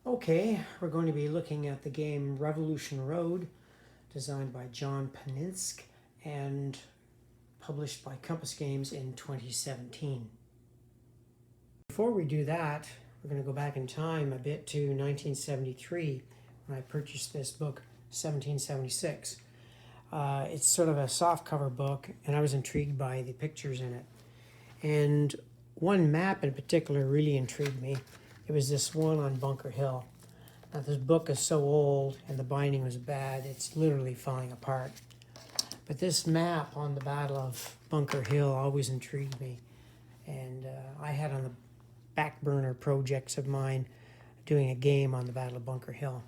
Okay, we're going to be looking at the game Revolution Road, designed by John Poniske and published by Compass Games in 2017. Before we do that, we're going to go back in time a bit to 1973 when I purchased this book, 1776. It's sort of a softcover book, and I was intrigued by the pictures in it. And one map in particular really intrigued me. It was this one on Bunker Hill. Now, this book is so old and the binding was bad, it's literally falling apart. But this map on the Battle of Bunker Hill always intrigued me. And I had on the back burner projects of mine doing a game on the Battle of Bunker Hill.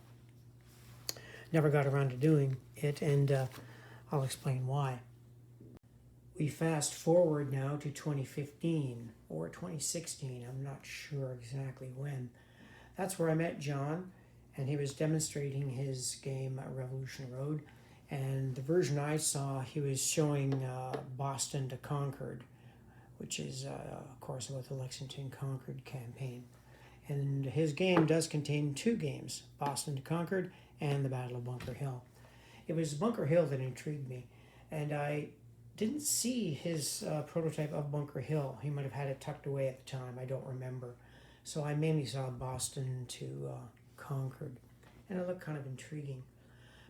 Never got around to doing it, and I'll explain why. We fast forward now to 2015 or 2016, I'm not sure exactly when. That's where I met John, and he was demonstrating his game Revolution Road. And the version I saw, he was showing Boston to Concord, which is, of course, about the Lexington-Concord campaign. And his game does contain two games, Boston to Concord and the Battle of Bunker Hill. It was Bunker Hill that intrigued me, and I didn't see his prototype of Bunker Hill. He might have had it tucked away at the time, I don't remember. So I mainly saw Boston to Concord, and it looked kind of intriguing.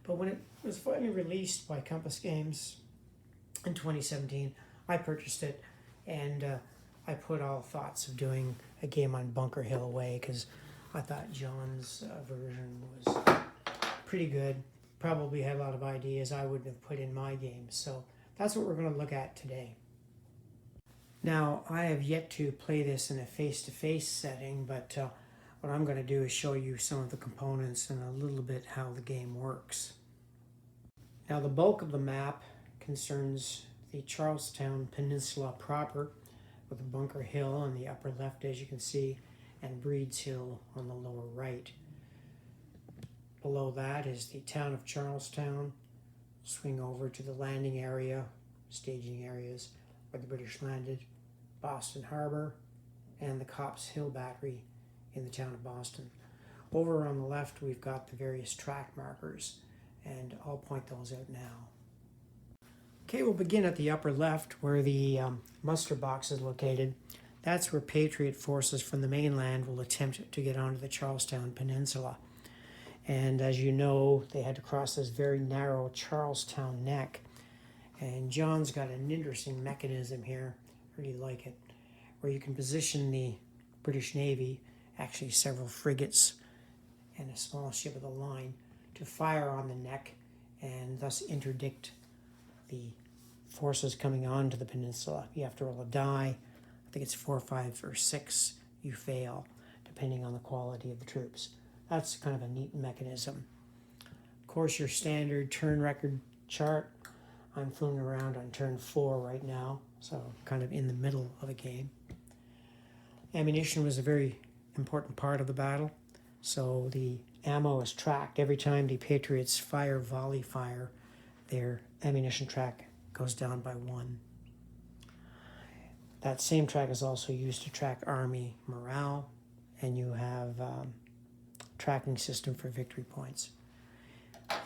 But when it was finally released by Compass Games in 2017, I purchased it, and I put all thoughts of doing a game on Bunker Hill away because I thought John's version was pretty good. Probably had a lot of ideas I wouldn't have put in my game. So that's what we're going to look at today. Now, I have yet to play this in a face-to-face setting, but what I'm going to do is show you some of the components and a little bit how the game works. Now, the bulk of the map concerns the Charlestown Peninsula proper, with Bunker Hill on the upper left, as you can see, and Breed's Hill on the lower right. Below that is the town of Charlestown. Swing over to the landing area, staging areas where the British landed, Boston Harbor, and the Copp's Hill Battery in the town of Boston. Over on the left, we've got the various track markers, and I'll point those out now. Okay, we'll begin at the upper left where the muster box is located. That's where Patriot forces from the mainland will attempt to get onto the Charlestown Peninsula. And as you know, they had to cross this very narrow Charlestown neck. And John's got an interesting mechanism here, I really like it, where you can position the British Navy, actually several frigates and a small ship of the line, to fire on the neck and thus interdict the forces coming onto the peninsula. You have to roll a die. I think it's 4, 5, or 6 you fail, depending on the quality of the troops. That's kind of a neat mechanism. Of course, your standard turn record chart. I'm fooling around on turn 4 right now, so kind of in the middle of a game. Ammunition was a very important part of the battle, so the ammo is tracked. Every time the Patriots fire volley fire, their ammunition track goes down by 1. That same track is also used to track Army morale, and you have tracking system for victory points.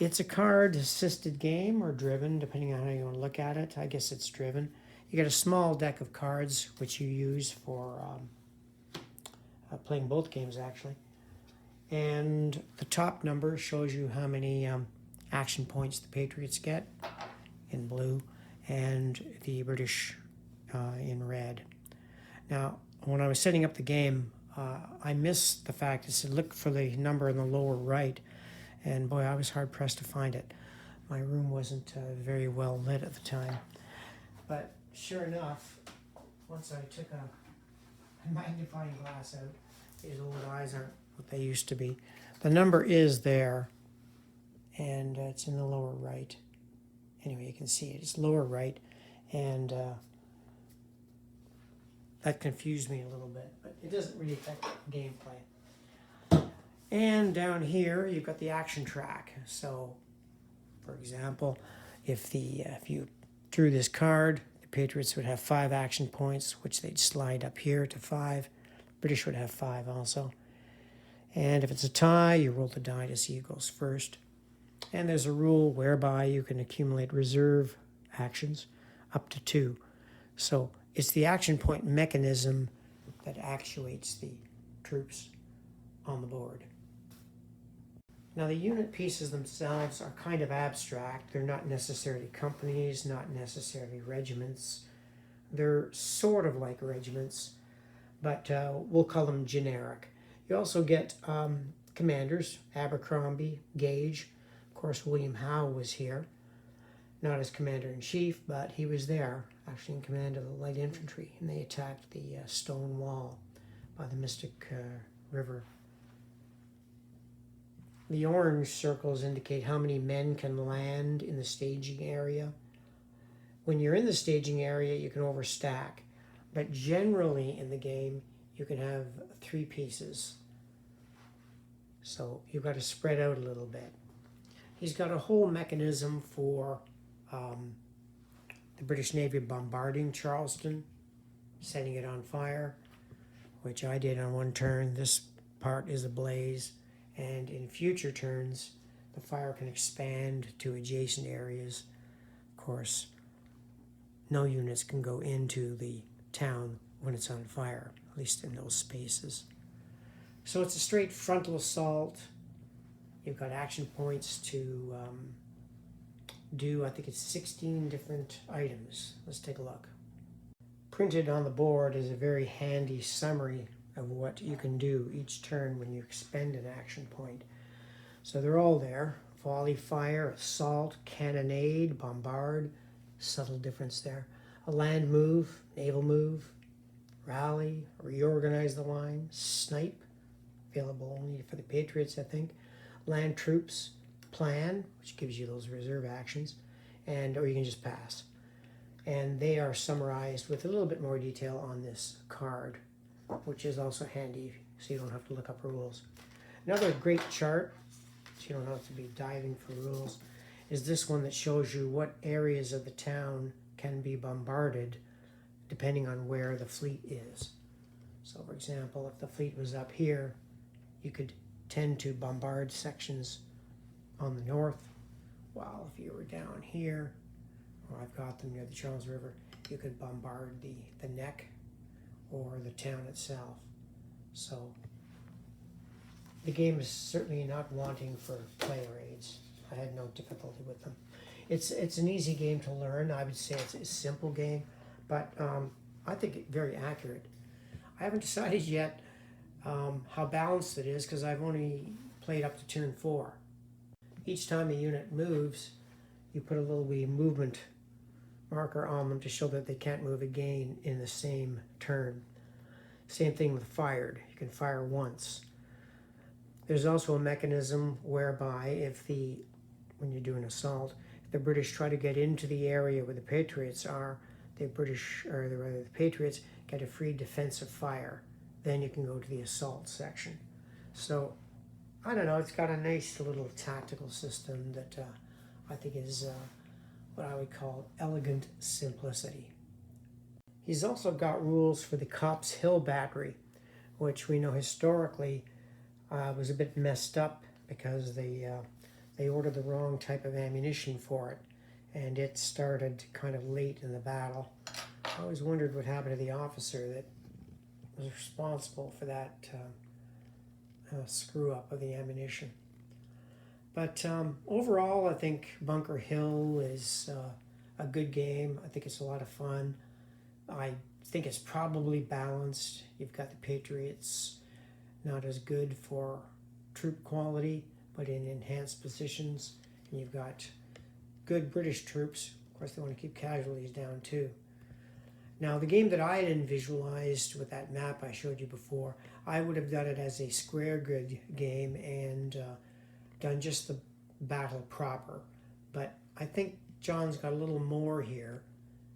It's a card-assisted game or driven, depending on how you want to look at it. I guess it's driven. You get a small deck of cards, which you use for playing both games, actually. And the top number shows you how many action points the Patriots get in blue, and the British in red. Now, when I was setting up the game, I missed the fact it said look for the number in the lower right, and boy, I was hard-pressed to find it. My room wasn't very well lit at the time. But sure enough, once I took a magnifying glass out, these old eyes aren't what they used to be. The number is there, and it's in the lower right. Anyway, you can see it. It's lower right, and that confused me a little bit, but it doesn't really affect gameplay. And down here, you've got the action track. So, for example, if you drew this card, the Patriots would have 5 action points, which they'd slide up here to 5. British would have 5 also. And if it's a tie, you roll the die to see who goes first. And there's a rule whereby you can accumulate reserve actions up to 2. So it's the action point mechanism that actuates the troops on the board. Now the unit pieces themselves are kind of abstract. They're not necessarily companies, not necessarily regiments. They're sort of like regiments, but we'll call them generic. You also get commanders, Abercrombie, Gage. Of course, William Howe was here, not as commander-in-chief, but he was there, actually in command of the light infantry, and they attacked the stone wall by the Mystic River. The orange circles indicate how many men can land in the staging area. When you're in the staging area, you can overstack, but generally in the game, you can have 3 pieces. So you've got to spread out a little bit. He's got a whole mechanism for the British Navy bombarding Charleston, setting it on fire, which I did on one turn. This part is ablaze, and in future turns, the fire can expand to adjacent areas. Of course, no units can go into the town when it's on fire, at least in those spaces. So it's a straight frontal assault. You've got action points to do, I think it's 16 different items. Let's take a look. Printed on the board is a very handy summary of what you can do each turn when you expend an action point. So they're all there. Volley fire, assault, cannonade, bombard, subtle difference there. A land move, naval move, rally, reorganize the line, snipe, available only for the Patriots, I think. Land troops, plan, which gives you those reserve actions, or you can just pass. And they are summarized with a little bit more detail on this card, which is also handy so you don't have to look up rules. Another great chart, so you don't have to be diving for rules, is this one that shows you what areas of the town can be bombarded depending on where the fleet is. So for example, if the fleet was up here, you could tend to bombard sections on the north, while if you were down here, or I've got them near the Charles River, you could bombard the neck or the town itself. So the game is certainly not wanting for player aids. I had no difficulty with them. It's an easy game to learn. I would say it's a simple game, but I think it's very accurate. I haven't decided yet how balanced it is because I've only played up to turn 4. Each time a unit moves, you put a little wee movement marker on them to show that they can't move again in the same turn. Same thing with fired. You can fire once. There's also a mechanism whereby when you do an assault, if the British try to get into the area where the Patriots are, the Patriots get a free defensive fire. Then you can go to the assault section. So, I don't know, it's got a nice little tactical system that I think is what I would call elegant simplicity. He's also got rules for the Copp's Hill Battery, which we know historically was a bit messed up because they ordered the wrong type of ammunition for it, and it started kind of late in the battle. I always wondered what happened to the officer that was responsible for that screw up of the ammunition. But overall, I think Bunker Hill is a good game. I think it's a lot of fun. I think it's probably balanced. You've got the Patriots, not as good for troop quality, but in enhanced positions. And you've got good British troops. Of course, they want to keep casualties down too. Now, the game that I had visualized with that map I showed you before, I would have done it as a square grid game and done just the battle proper. But I think John's got a little more here.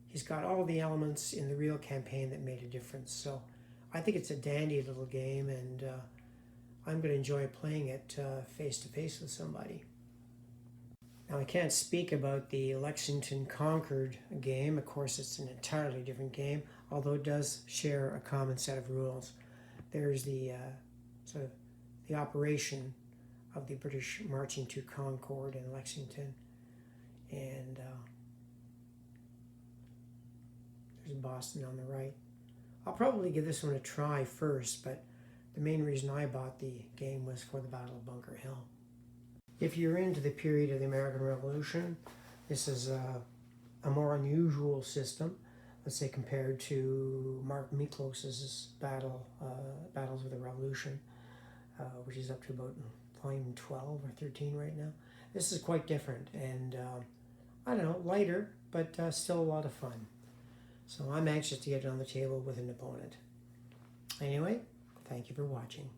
He's got all the elements in the real campaign that made a difference. So I think it's a dandy little game, and I'm going to enjoy playing it face-to-face with somebody. Now, I can't speak about the Lexington-Concord game. Of course, it's an entirely different game, although it does share a common set of rules. There's the the operation of the British marching to Concord and Lexington. And there's Boston on the right. I'll probably give this one a try first, but the main reason I bought the game was for the Battle of Bunker Hill. If you're into the period of the American Revolution, this is a more unusual system, let's say compared to Mark Miklos's Battles of the Revolution, which is up to about volume 12 or 13 right now. This is quite different and, I don't know, lighter, but still a lot of fun. So I'm anxious to get it on the table with an opponent. Anyway, thank you for watching.